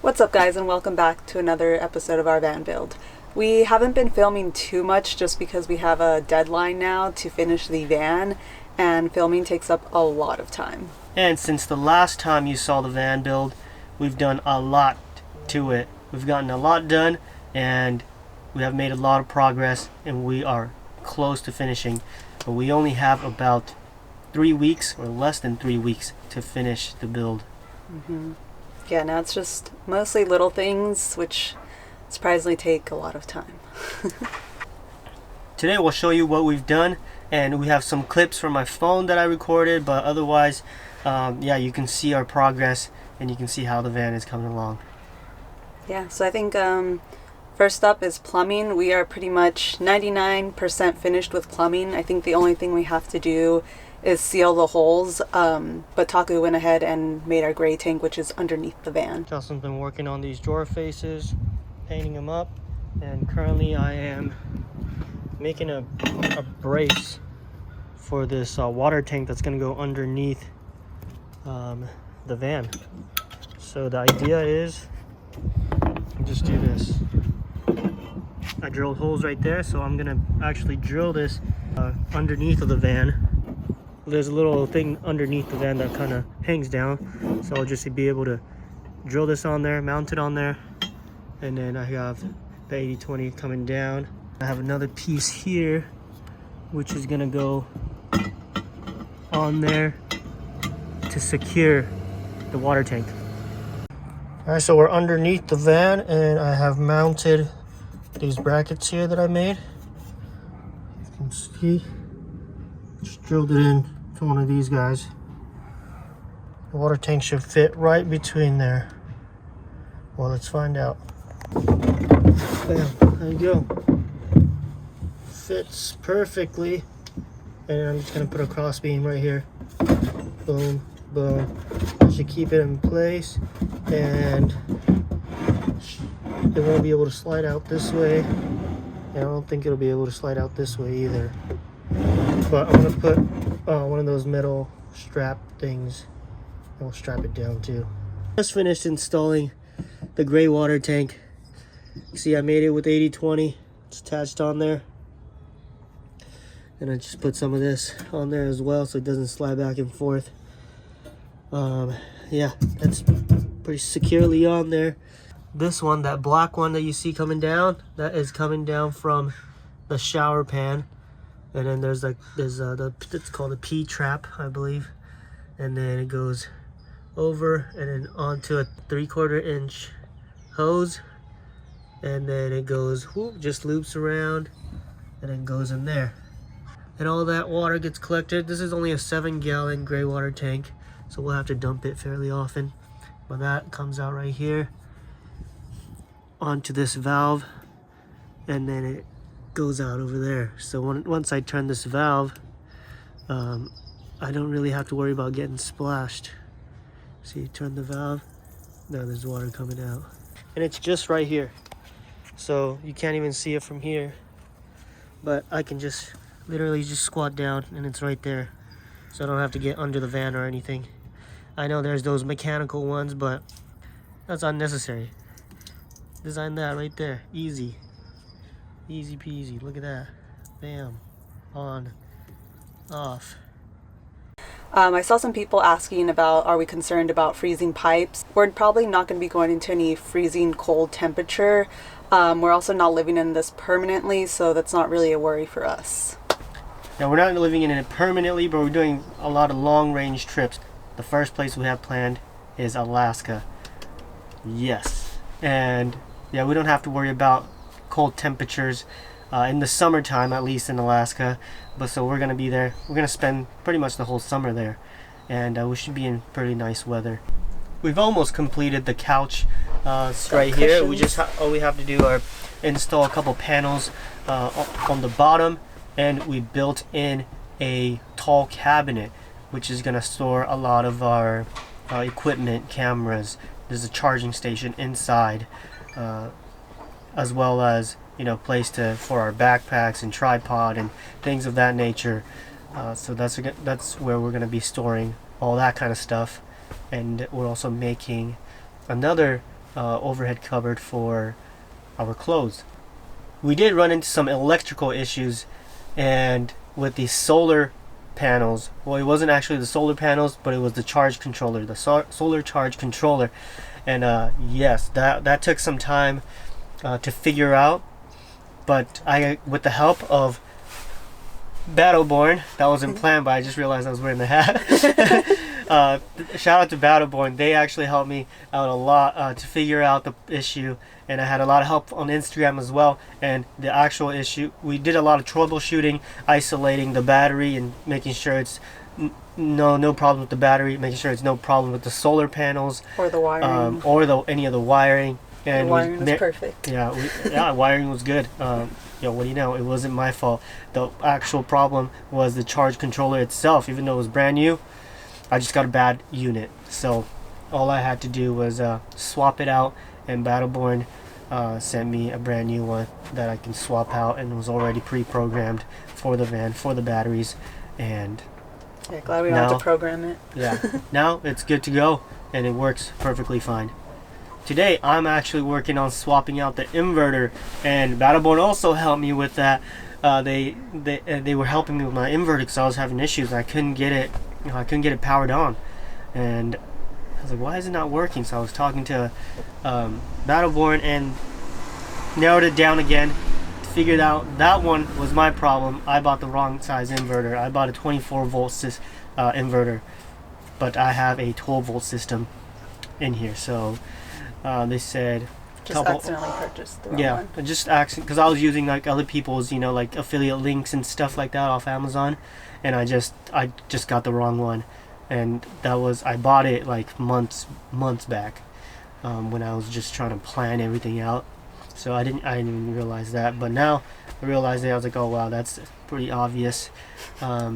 What's up guys, and welcome back to another episode of our van build. We haven't been filming too much just because we have a deadline now to finish the van, and filming takes up a lot of time. And since the last time you saw the van build, we've done a lot to it. We've gotten a lot done and we have made a lot of progress, and we are close to finishing. But we only have about 3 weeks or less than 3 weeks to finish the build. Yeah, now it's just mostly little things which surprisingly take a lot of time. Today we'll show you what we've done, and we have some clips from my phone that I recorded, but otherwise yeah, you can see our progress and you can see how the van is coming along. Yeah, so I think first up is plumbing. We are pretty much 99% finished with plumbing. I think the only thing we have to do is seal the holes, but Taku went ahead and made our gray tank, which is underneath the van. Justin's been working on these drawer faces, painting them up, and currently I am making a brace for this water tank that's going to go underneath the van. So the idea is just do this. I drilled holes right there, so I'm gonna actually drill this underneath of the van. There's a little thing underneath the van that kind of hangs down, so I'll just be able to drill this on there, mount it on there, and then I have the 80/20 coming down. I have another piece here which is gonna go on there to secure the water tank. Alright, so we're underneath the van and I have mounted these brackets here that I made. You can see, just drilled it in to one of these guys. The water tank should fit right between there. Well, let's find out. Bam, there you go. Fits perfectly. And I'm just gonna put a cross beam right here. Boom, boom. I should keep it in place, and it won't be able to slide out this way, and I don't think it'll be able to slide out this way either. But I'm gonna put one of those metal strap things, and we'll strap it down too. Just finished installing the gray water tank. See, I made it with 80/20. It's attached on there, and I just put some of this on there as well so it doesn't slide back and forth. Yeah, that's pretty securely on there. This one, that black one that you see coming down, that is coming down from the shower pan, and then there's it's called a P trap, I believe, and then it goes over and then onto a 3/4 inch hose, and then it goes just loops around and then goes in there, and all that water gets collected. This is only a 7-gallon gray water tank, so we'll have to dump it fairly often, but that comes out right here onto this valve, and then it goes out over there. So once I turn this valve, I don't really have to worry about getting splashed. See, turn the valve, now there's water coming out, and it's just right here, so you can't even see it from here, but I can just literally just squat down and it's right there, so I don't have to get under the van or anything. I know there's those mechanical ones, but that's unnecessary. Design that right there. Easy. Easy peasy. Look at that. Bam. On. Off. I saw some people asking about, are we concerned about freezing pipes? We're probably not going to be going into any freezing cold temperature. We're also not living in this permanently, so that's not really a worry for us. Now, we're not living in it permanently, but we're doing a lot of long-range trips. The first place we have planned is Alaska. Yes. And yeah, we don't have to worry about cold temperatures in the summertime, at least in Alaska. But so we're going to be there. We're going to spend pretty much the whole summer there, and we should be in pretty nice weather. We've almost completed the couch right here. We just all we have to do are install a couple panels on the bottom, and we built in a tall cabinet which is going to store a lot of our equipment, cameras. There's a charging station inside, as well as, you know, place for our backpacks and tripod and things of that nature. So that's where we're going to be storing all that kind of stuff. And we're also making another overhead cupboard for our clothes. We did run into some electrical issues, and with the solar panels, well, it wasn't actually the solar panels, but it was the charge controller, the solar charge controller. And yes, that took some time to figure out, but with the help of Battleborn, that wasn't planned, but I just realized I was wearing the hat. Shout out to Battleborn. They actually helped me out a lot to figure out the issue, and I had a lot of help on Instagram as well. And the actual issue, we did a lot of troubleshooting, isolating the battery and making sure it's no problem with the battery, making sure it's no problem with the solar panels or the wiring, or any of the wiring. And the wiring was perfect. Yeah, wiring was good. What do you know? It wasn't my fault. The actual problem was the charge controller itself. Even though it was brand new, I just got a bad unit. So all I had to do was swap it out, and Battleborn sent me a brand new one that I can swap out, and was already pre-programmed for the van, for the batteries. And yeah, glad we don't have to program it. Yeah, now it's good to go, and it works perfectly fine. Today I'm actually working on swapping out the inverter, and Battleborn also helped me with that. They were helping me with my inverter because I was having issues. I couldn't get it, I couldn't get it powered on, and I was like, why is it not working? So I was talking to Battleborn and narrowed it down again. Figured out that one was my problem. I bought the wrong size inverter. I bought a 24 volt inverter, but I have a 12 volt system in here. So they said just accidentally purchased the wrong one. Yeah, just accident, because I was using like other people's, like affiliate links and stuff like that off Amazon, and I just got the wrong one, and I bought it like months back, when I was just trying to plan everything out. So I didn't even realize that, but now I realized it. I was like, oh wow, that's pretty obvious. That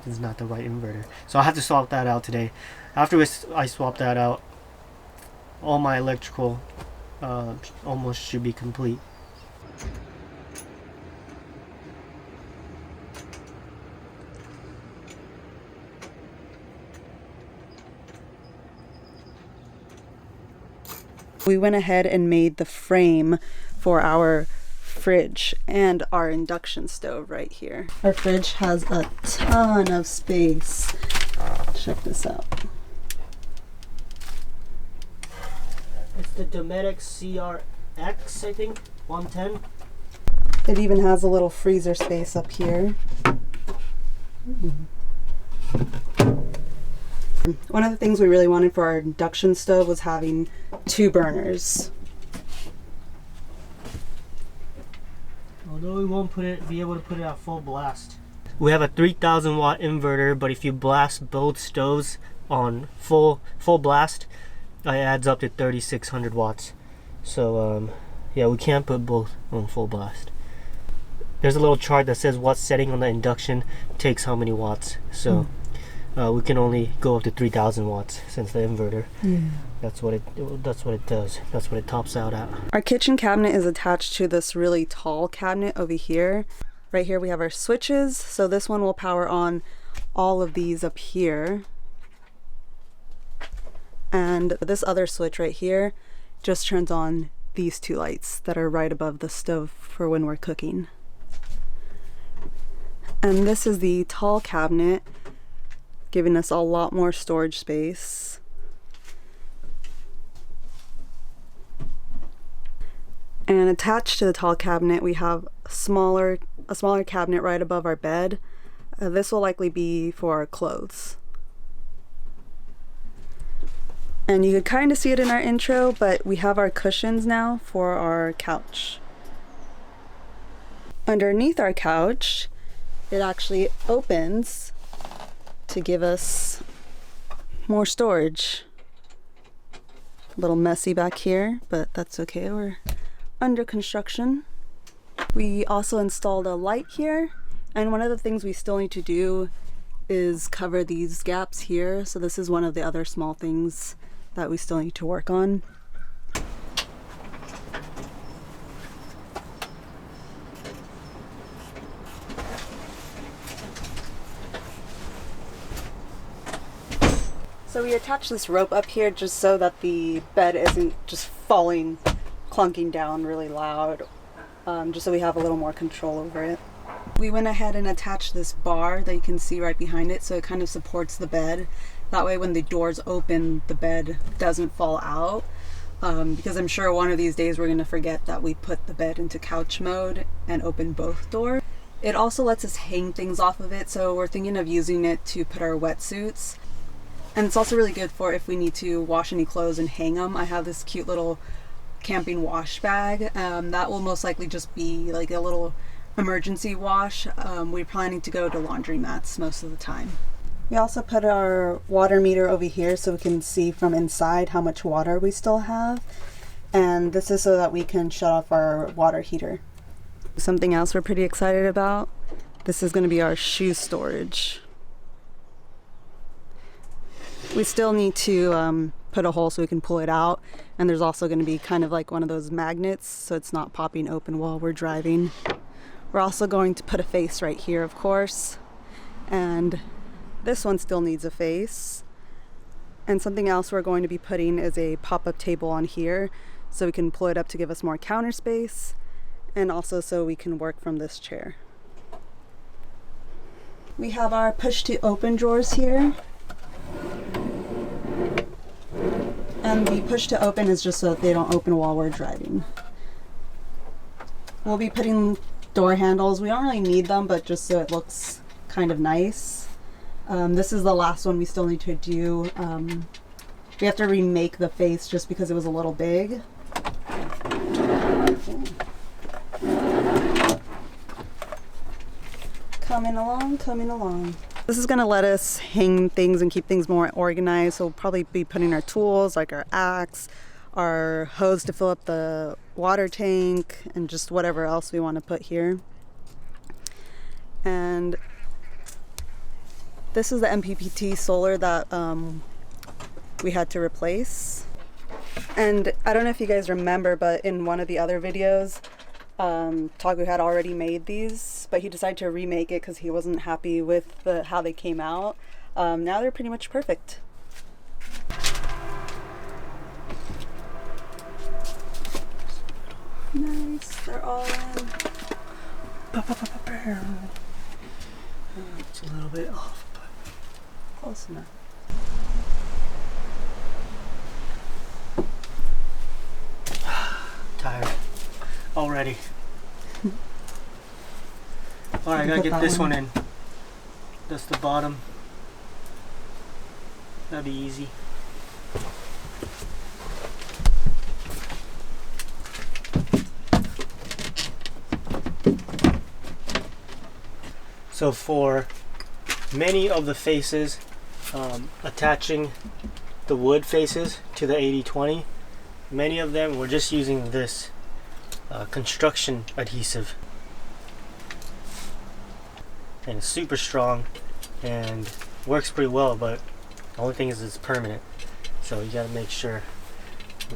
is not the right inverter. So I have to swap that out today. After I swap that out, all my electrical almost should be complete. We went ahead and made the frame for our fridge and our induction stove right here. Our fridge has a ton of space. Check this out. It's the Dometic CRX, I think, 110. It even has a little freezer space up here. One of the things we really wanted for our induction stove was having 2 burners. Although we won't be able to put it at full blast. We have a 3,000 watt inverter, but if you blast both stoves on full blast, it adds up to 3,600 watts. So yeah, we can't put both on full blast. There's a little chart that says what setting on the induction takes how many watts. So we can only go up to 3,000 watts since the inverter. That's what it does. That's what it tops out at. Our kitchen cabinet is attached to this really tall cabinet over here. Right here we have our switches. So this one will power on all of these up here. And this other switch right here just turns on these 2 lights that are right above the stove for when we're cooking. And this is the tall cabinet, giving us a lot more storage space. And attached to the tall cabinet we have a smaller cabinet right above our bed. This will likely be for our clothes. And you could kind of see it in our intro, but we have our cushions now for our couch. Underneath our couch, it actually opens to give us more storage. A little messy back here, but that's okay. We're under construction. We also installed a light here, and one of the things we still need to do is cover these gaps here. So this is one of the other small things that we still need to work on. So we attach this rope up here just so that the bed isn't just falling, clunking down really loud, just so we have a little more control over it. We went ahead and attached this bar that you can see right behind it, so it kind of supports the bed. That way when the doors open, the bed doesn't fall out, because I'm sure one of these days we're going to forget that we put the bed into couch mode and open both doors. It also lets us hang things off of it, so we're thinking of using it to put our wetsuits. And it's also really good for if we need to wash any clothes and hang them. I have this cute little camping wash bag. That will most likely just be like a little emergency wash. We're planning to go to laundromats most of the time. We also put our water meter over here so we can see from inside how much water we still have. And this is so that we can shut off our water heater. Something else we're pretty excited about, this is going to be our shoe storage. We still need to put a hole so we can pull it out, and there's also going to be kind of like one of those magnets so it's not popping open while we're driving. We're also going to put a face right here, of course, and this one still needs a face. And something else we're going to be putting is a pop-up table on here so we can pull it up to give us more counter space, and also so we can work from this chair. We have our push to open drawers here. And the push to open is just so that they don't open while we're driving. We'll be putting door handles. We don't really need them, but just so it looks kind of nice. This is the last one we still need to do. We have to remake the face just because it was a little big. Coming along, coming along. This is gonna let us hang things and keep things more organized. So we'll probably be putting our tools, like our axe, our hose to fill up the water tank, and just whatever else we want to put here. And this is the MPPT solar that we had to replace. And I don't know if you guys remember, but in one of the other videos, Tagu had already made these, but he decided to remake it because he wasn't happy with how they came out. Now they're pretty much perfect. Nice, they're all in. It's a little bit off, but Close enough. Tired already. Alright, I gotta get this one in. That's the bottom. That'll be easy. So for many of the faces, attaching the wood faces to the 80/20, many of them we're just using this construction adhesive, and it's super strong and works pretty well, but the only thing is it's permanent, so you gotta make sure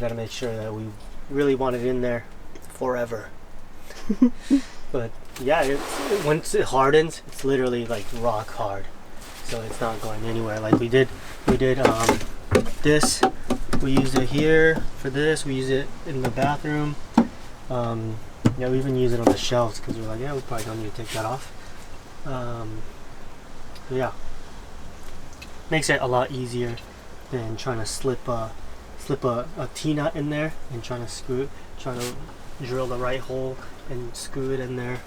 that we really want it in there forever. But yeah, once it hardens, it's literally like rock hard, so it's not going anywhere. Like we did this, we used it here for this, we use it in the bathroom. Yeah, we even use it on the shelves because we're like, yeah, we probably don't need to take that off. Yeah, makes it a lot easier than trying to slip a T-nut in there and trying to drill the right hole and screw it in there.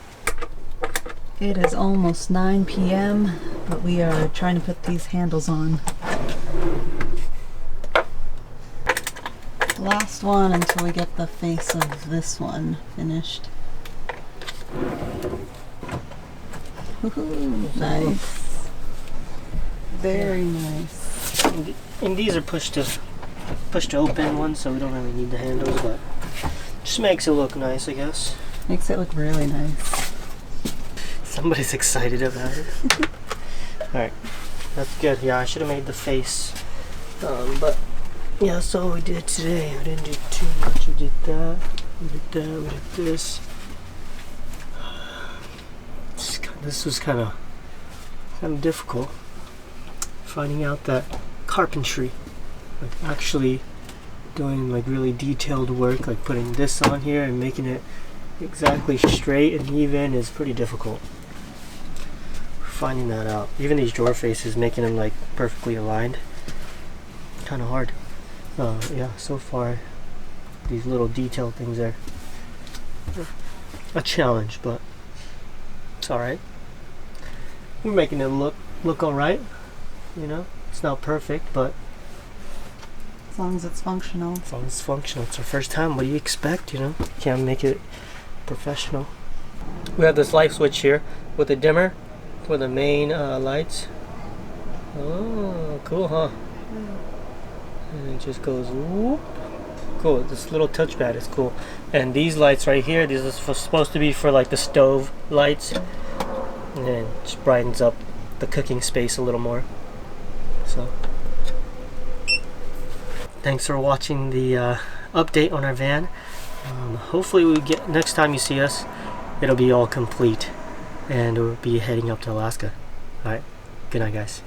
It is almost 9 p.m., but we are trying to put these handles on. Last one until we get the face of this one finished. Woohoo, nice. Very nice. And these are push to open ones, so we don't really need the handles, but just makes it look nice, I guess. Makes it look really nice. Somebody's excited about it. Alright, that's good. Yeah, I should have made the face. But yeah, that's all we did today. We didn't do too much. We did that, we did that, we did this. This was kind of difficult. Finding out that carpentry, like actually doing like really detailed work, like putting this on here and making it exactly straight and even is pretty difficult. We're finding that out. Even these drawer faces, making them like perfectly aligned, kind of hard. Yeah, so far these little detail things are a challenge, but it's all right. We're making it look all right. You know, it's not perfect, but as long as it's functional. As long as it's functional. It's our first time. What do you expect? You know, can't make it professional. We have this light switch here with a dimmer for the main lights. Oh, cool, huh? And it just goes whoop. Cool. This little touchpad is cool. And these lights right here, these are supposed to be for like the stove lights, and then it just brightens up the cooking space a little more. So thanks for watching the update on our van. Hopefully we get, next time you see us, it'll be all complete and we'll be heading up to Alaska. Alright, good night guys.